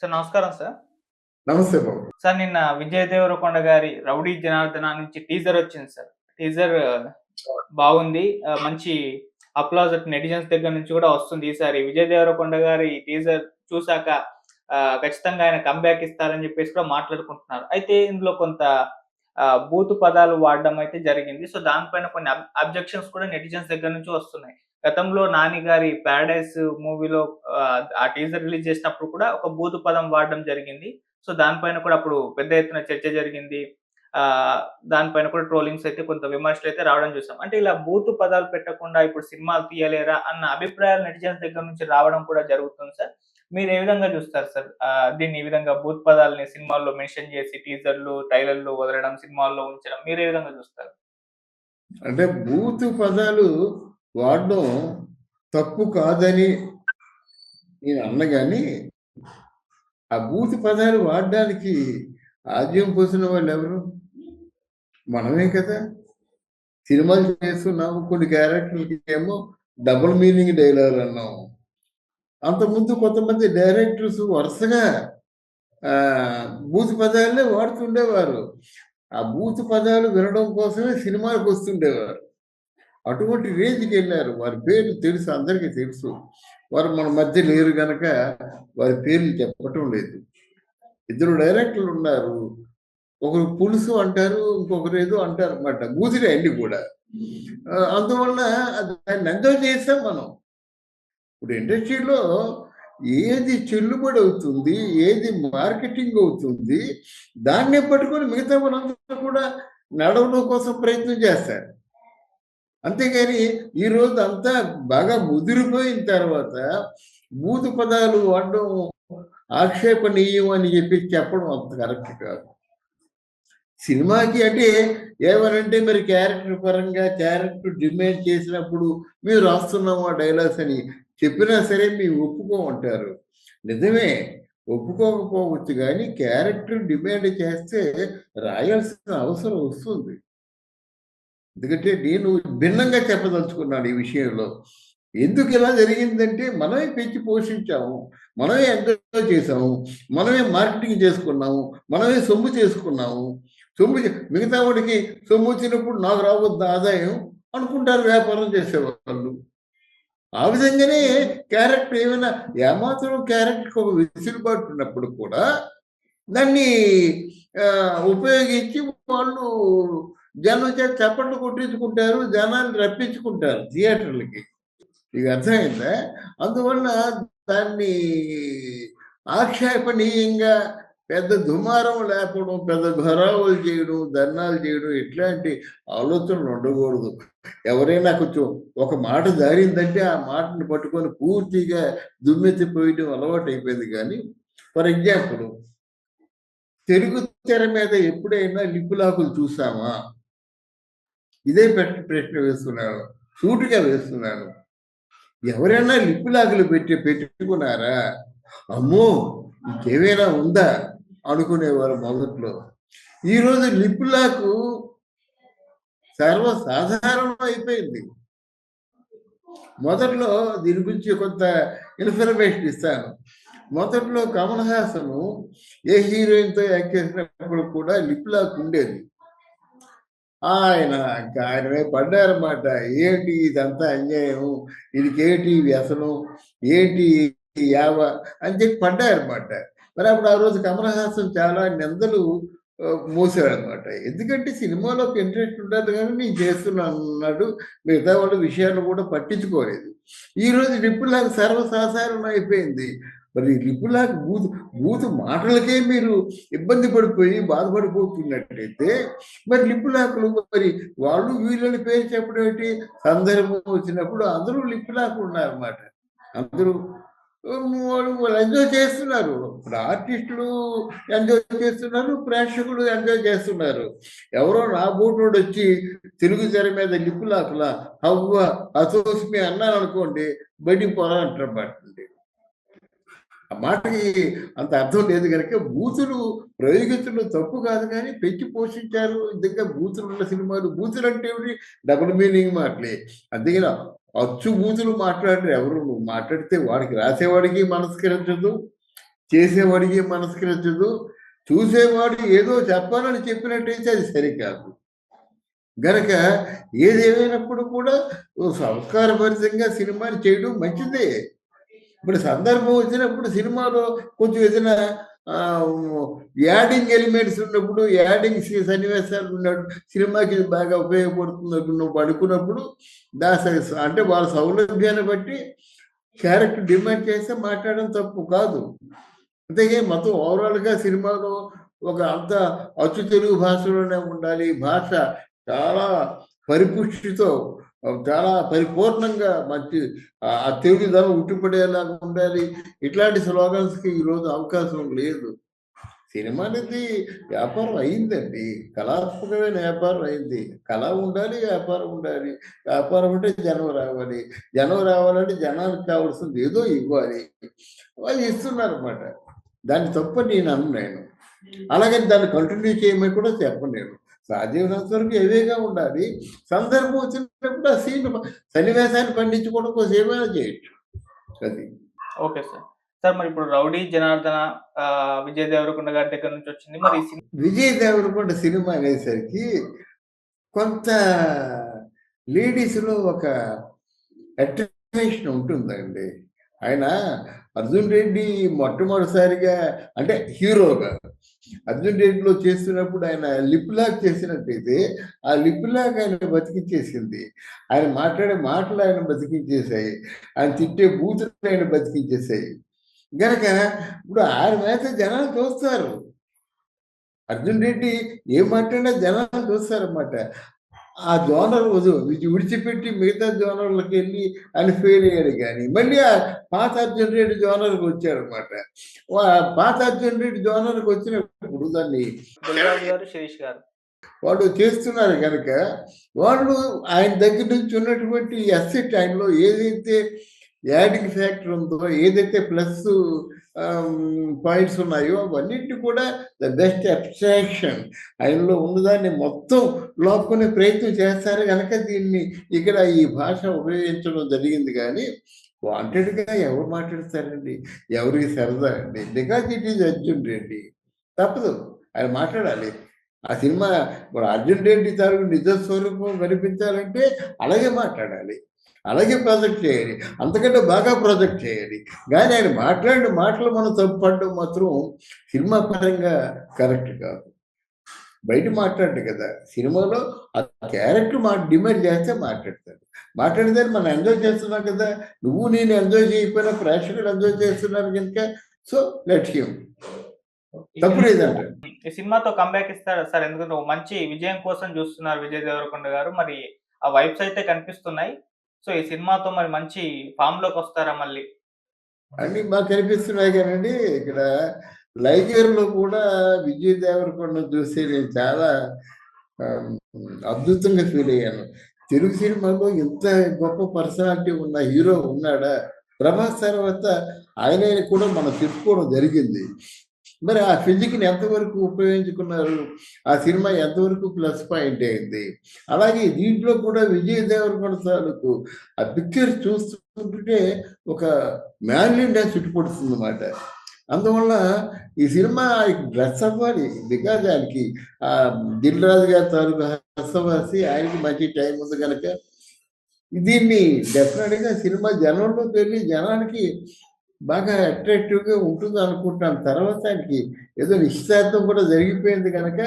Sir నమస్కారం sir. నమస్తే బాబు. Sir నిన్న 'విజయ్ దేవరకొండ' గారి 'రౌడీ జనార్దన' నుంచి టీజర్ వచ్చింది సార్. టీజర్ బాగుంది. మంచి అప్లాజ్ నెటిజన్స్ దగ్గర నుంచి కూడా వస్తుంది. ఈసారి 'విజయ్ దేవరకొండ' గారి టీజర్ చూసాక ఖచ్చితంగా ఆయన కమ్‌బ్యాక్ ఇస్తారని చెప్పేసి కూడా మాట్లాడుకుంటున్నారు. అయితే ఇందులో కొంత బూతు పదాలు వాడడం అయితే జరిగింది. సో, దానిపైన కొన్ని అబ్జెక్షన్స్ కూడా నెటిజన్స్ దగ్గర నుంచి వస్తున్నాయి. గతంలో 'నాని' గారి 'పారడైస్' మూవీలో ఆ టీజర్ రిలీజ్ చేసినప్పుడు కూడా ఒక బూతు పదం వాడడం జరిగింది. సో, దానిపైన కూడా అప్పుడు పెద్ద ఎత్తున చర్చ జరిగింది. దానిపైన కూడా ట్రోలింగ్స్ అయితే కొంత విమర్శలైతే రావడం చూసాం. అంటే ఇలా బూతు పదాలు పెట్టకుండా ఇప్పుడు సినిమాలు తీయలేరా అన్న అభిప్రాయాలు నెటిజన్స్ దగ్గర నుంచి రావడం కూడా జరుగుతుంది సార్. మీరు ఏ విధంగా చూస్తారు సార్? దీన్ని ఈ విధంగా బూత్ పదాలని సినిమాల్లో మెన్షన్ చేసి టీజర్‌లు, ట్రైలర్‌లు వదలడం, సినిమాల్లో ఉంచడం మీరు ఏ విధంగా చూస్తారు? అంటే బూతు పదాలు వాడడం తప్పు కాదని నేను అన్న గాని, ఆ బూతు పదాలు వాడడానికి ఆద్యం పోసిన వాళ్ళెవరు? మనమే కదా! సినిమాలు చేస్తున్నాము. కొన్ని క్యారెక్టర్‌లకేమో డబుల్ మీనింగ్ డైలాగులు అన్నాం. అంతకుముందు కొంతమంది డైరెక్టర్స్ వరుసగా బూతు పదాలనే వాడుతుండేవారు. ఆ బూతు పదాలు వినడం కోసమే సినిమాలకొస్తుండేవారు. అటువంటి రేంజ్‌కెళ్లారు. వారి పేర్లు తెలుసు, అందరికీ తెలుసు. వారు మన మధ్య లేరు గనక వారి పేర్లు చెప్పటం లేదు. ఇద్దరు డైరెక్టర్లున్నారు. ఒకరు పులుసు అంటారు, ఇంకొకరేదో అంటారన్నమాట. బూతులే అన్నీ కూడా. అందువలన దాన్ని ఎంజాయ్ చేసాం మనం. ఇప్పుడు ఇండస్ట్రీలో ఏది చెల్లుబడి అవుతుంది, ఏది మార్కెటింగ్ అవుతుంది, దాన్నే పట్టుకొని మిగతా వాళ్ళందరూ కూడా నడవడం కోసం ప్రయత్నం చేస్తారు. అంతేగాని ఈరోజు అంతా బాగా ముదిరిపోయిన తర్వాత బూతు పదాలు వాడడం ఆక్షేపణీయం అని చెప్పి చెప్పడం అంత కరెక్ట్ కాదు. సినిమాకి అంటే ఏమనంటే మరి క్యారెక్టర్ పరంగా క్యారెక్టర్ డిమాండ్ చేసినప్పుడు మేము రాస్తున్నాము ఆ డైలాగ్స్ అని చెప్పినా సరే మేము ఒప్పుకోమంటారు. నిజమే, ఒప్పుకోకపోవచ్చు కానీ క్యారెక్టర్ డిమాండ్ చేస్తే రాయాల్సిన అవసరం వస్తుంది. ఎందుకంటే నేను భిన్నంగా చెప్పదలుచుకున్నాను ఈ విషయంలో. ఎందుకు ఇలా జరిగిందంటే మనమే పెంచి పోషించాము, మనమే ఎంజాయ్ చేసాము, మనమే మార్కెటింగ్ చేసుకున్నాము, మనమే సొమ్ము చేసుకున్నాము. మిగతా వాడికి సొమ్ము వచ్చినప్పుడు నాకు రావద్దు ఆదాయం అనుకుంటారు వ్యాపారం చేసేవాళ్ళు. ఆ విధంగానే క్యారెక్టర్ ఏమైనా ఏమాత్రం క్యారెక్టర్కి ఒక వెసులుబాటు ఉన్నప్పుడు కూడా దాన్ని ఉపయోగించి వాళ్ళు జనం చేత చప్పట్లు కొట్టించుకుంటారు, జనాన్ని రప్పించుకుంటారు థియేటర్లకి. మీకు అర్థమైందా? అందువలన దాన్ని ఆక్షేపణీయంగా పెద్ద దుమారం లేపడం, పెద్ద ఘరావులు చేయడం, ధర్నాలు చేయడం ఇట్లాంటి ఆలోచనలు ఉండకూడదు. ఎవరైనా కొంచెం ఒక మాట జారిందంటే ఆ మాటను పట్టుకొని పూర్తిగా దుమ్మెత్తిపోయడం అలవాటు అయిపోయింది. కానీ ఫర్ ఎగ్జాంపుల్ తెలుగు తెర మీద ఎప్పుడైనా లిపులాకులు చూసామా? ఇదే ప్రశ్న వేస్తున్నాను, సూటిగా వేస్తున్నాను. ఎవరైనా లిపులాకులు పెట్టుకున్నారా? అమ్మో ఇంకేమైనా ఉందా అనుకునేవారు మొదట్లో. ఈరోజు లిపులాకు సర్వసాధారణం అయిపోయింది. మొదట్లో దీని గురించి కొంత ఇన్ఫర్మేషన్ ఇస్తాను. మొదట్లో కమల్ హాసన్ ఏ హీరోయిన్తో యాక్ట్ చేసినప్పుడు కూడా లిప్లాక్ ఉండేది. ఆయన పడ్డారన్నమాట. ఏంటి ఇదంతా అన్యాయం, ఇదికేంటి వ్యసనం, ఏంటి యావ అని చెప్పి పడ్డారన్నమాట. మరి అప్పుడు ఆ రోజు కమల్ హాసన్ చాలా నిందలు మోసాడనమాట. ఎందుకంటే సినిమాలోకి ఇంట్రెస్ట్ ఉండదు కానీ నేను చేస్తున్నాను అన్నాడు. మిగతా వాళ్ళ విషయాలు కూడా పట్టించుకోలేదు. ఈరోజు లిప్పులాగా సర్వసాధారణం అయిపోయింది. మరి లిప్పులాగా బూతు మాటలకే మీరు ఇబ్బంది పడిపోయి బాధపడిపోతున్నట్టయితే మరి లిప్పులాకులు మరి వాళ్ళు వీళ్ళని పేరు చెప్పడం ఏంటి? సందర్భం వచ్చినప్పుడు అందరూ లిప్పులాకులు ఉన్నారన్నమాట. అందరూ వాళ్ళు ఎంజాయ్ చేస్తున్నారు. ఇప్పుడు ఆర్టిస్టులు ఎంజాయ్ చేస్తున్నారు, ప్రేక్షకులు ఎంజాయ్ చేస్తున్నారు. ఎవరో నా బోటోడు వచ్చి తెలుగు తెర మీద లిప్పులాకులా హవ్వ అసోస్మి అన్నాను అనుకోండి, బయటికి పోరా అంటారు. ఆ మాటకి అంత అర్థం లేదు కనుక బూతులు ప్రయోగించడం తప్పు కాదు, కానీ పెంచి పోషించారు. ఇంకా బూతులు ఉన్న సినిమాలు, బూతులు అంటే డబుల్ మీనింగ్ మాటలే. అందుకని అచ్చు బూతులు మాట్లాడరు ఎవరు. నువ్వు మాట్లాడితే వాడికి రాసేవాడికి మనస్కరించదు, చేసేవాడికి మనసుకి నచ్చదు. చూసేవాడు ఏదో చెప్పాలని చెప్పినట్టయితే అది సరికాదు. గనక ఏదేమైనప్పుడు కూడా సంస్కారభరితంగా సినిమాని చేయడం మంచిదే. ఇప్పుడు సందర్భం వచ్చినప్పుడు సినిమాలో కొంచెం ఏదైనా యాడింగ్ ఎలిమెంట్స్ ఉన్నప్పుడు, యాడింగ్ సన్నివేశాలు ఉన్నప్పుడు సినిమాకి ఇది బాగా ఉపయోగపడుతుంది నువ్వు అనుకున్నప్పుడు అంటే వాళ్ళ సౌలభ్యాన్ని బట్టి క్యారెక్టర్ డిమాండ్ చేస్తే మాట్లాడడం తప్పు కాదు. అంతేగా మొత్తం ఓవరాల్గా సినిమాలో ఒక అంత అచ్చు తెలుగు భాషలోనే ఉండాలి. భాష చాలా పరిపుష్టితో చాలా పరిపూర్ణంగా మంచి ఆ తెలుగుదనం ఉట్టిపడేలాగా ఉండాలి. ఇట్లాంటి స్లోగన్స్కి ఈరోజు అవకాశం లేదు. సినిమా అనేది వ్యాపారం అయిందండి. కళాత్మకమైన వ్యాపారం అయింది. కళ ఉండాలి, వ్యాపారం ఉండాలి. వ్యాపారం అంటే జనం రావాలి. జనం రావాలంటే జనానికి కావాల్సింది ఏదో ఇవ్వాలి. వాళ్ళు ఇస్తున్నారన్నమాట. దాన్ని తప్పని నేను అనలేను. అలాగని దాన్ని కంటిన్యూ చేయమని కూడా చెప్పలేను. సాధ్యమైనంత వరకు ఎవేగా ఉండాలి. సందర్భం వచ్చినప్పుడు ఆ సన్నివేశాన్ని పండించుకోవడం కోసం ఏమైనా చేయొచ్చు. అది. Okay sir. సార్ మరి ఇప్పుడు 'రౌడీ జనార్దన' విజయ్ దేవరకొండ గారి దగ్గర నుంచి వచ్చింది. మరి విజయ్ దేవరకొండ సినిమా అనేసరికి కొంత లేడీస్‌లో ఒక అట్రాక్షన్ ఉంటుందండి. ఆయన అర్జున్ రెడ్డి మొట్టమొదటిసారిగా అంటే హీరోగా అర్జున్ రెడ్డిలో చేస్తున్నప్పుడు ఆయన లిప్ లాక్ చేసినట్టయితే ఆ లిప్ లాక్ ఆయన బతికించేసింది. ఆయన మాట్లాడే మాటలు ఆయన బతికించేశాయి. ఆయన తిట్టే బూతులు ఆయన బతికించేశాయి. గనక ఇప్పుడు ఆయన మీద జనాలు చూస్తారు. అర్జున్ రెడ్డి ఏం మాట్లాడినా జనాలు చూస్తారన్నమాట. ఆ జోనర్ విడిచిపెట్టి మిగతా జోనర్లకు వెళ్ళి ఆయన ఫెయిల్ అయ్యాడు కానీ మళ్ళీ ఆ పాత అర్జున్ రెడ్డి జోనర్కి వచ్చాడనమాట. పాత అర్జున్ రెడ్డి జోనర్కి వచ్చినప్పుడు దాన్ని శిరీష్ గారు వాళ్ళు చేస్తున్నారు కనుక వాళ్ళు ఆయన దగ్గర నుంచి ఉన్నటువంటి అసెట్ ఆయనలో ఏదైతే యాడింగ్ ఫ్యాక్టర్ ఉందో, ఏదైతే ప్లస్ పాయింట్స్ ఉన్నాయో అవన్నింటినీ కూడా ద బెస్ట్ అబ్స్ట్రాక్షన్ ఆయనలో ఉన్నదాన్ని మొత్తం లోపుకునే ప్రయత్నం చేస్తారు కనుక దీన్ని ఇక్కడ ఈ భాష ఉపయోగించడం జరిగింది. కానీ వాంటెడ్గా ఎవరు మాట్లాడతారండి? ఎవరికి సరదా అండి? Because it is Arjun Reddy. తప్పదు, ఆయన మాట్లాడాలి. ఆ సినిమా ఇప్పుడు అర్జున్ రెడ్డి తాలూకు నిజ స్వరూపం కనిపించాలంటే అలాగే మాట్లాడాలి, అలాగే ప్రాజెక్ట్ చేయాలి, అంతకంటే బాగా ప్రాజెక్ట్ చేయాలి. కానీ ఆయన మాట్లాడిన మాటలు మనం తప్పుపడడం మాత్రం సినిమా పరంగా కరెక్ట్ కాదు. బయట మాట్లాడు కదా, సినిమాలో ఆ క్యారెక్టర్ డిమాండ్ చేస్తే మాట్లాడతాడు. మాట్లాడితే మనం ఎంజాయ్ చేస్తున్నాం కదా, నువ్వు నేను ఎంజాయ్ చేయకపోయినా ప్రేక్షకులు ఎంజాయ్ చేస్తున్నారు కనుక సో లెట్ హిమ్. తప్పులేదంటే ఈ సినిమాతో కంబ్యాక్ ఇస్తాడు సార్, ఎందుకంటే మంచి విజయం కోసం చూస్తున్నారు విజయ్ దేవరకొండ గారు. మరి ఆ వైబ్స్ అయితే కనిపిస్తున్నాయి. సో ఈ సినిమాతో మరి మంచి ఫామ్ లోకి వస్తారా మళ్ళీ? అన్ని బాగా కనిపిస్తున్నాయి కానండి. ఇక్కడ లైగర్లో కూడా విజయ్ దేవరకొండ చూసి నేను చాలా అద్భుతంగా ఫీల్ అయ్యాను. తెలుగు సినిమాలో ఇంత గొప్ప పర్సనాలిటీ ఉన్న హీరో ఉన్నాడా? ప్రభాస్ తర్వాత ఆయన కూడా మనం చెప్పుకోవడం జరిగింది. మరి ఆ ఫిజిక్ని ఎంతవరకు ఉపయోగించుకున్నారు? ఆ సినిమా ఎంతవరకు ప్లస్ పాయింట్ అయింది? అలాగే దీంట్లో కూడా విజయ్ దేవరకొండ తాలూకు ఆ పిక్చర్ చూస్తుంటే ఒక మ్యాన్లీనెస్ చుట్టుపడుతుంది అన్నమాట. అందువల్ల ఈ సినిమా డ్రెస్ అవ్వాలి. బికాజ్ ఆయనకి దిల్ రాజు గారి తాలూకు హస్తవాసి, ఆయనకి మంచి టైం ఉంది కనుక దీన్ని డెఫినెట్గా సినిమా జనంలోకి వెళ్ళి జనానికి బాగా అట్రాక్టివ్గా ఉంటుంది అనుకుంటాను. తర్వాత ఆయనకి ఏదో నిశ్చితార్థం కూడా జరిగిపోయింది కనుక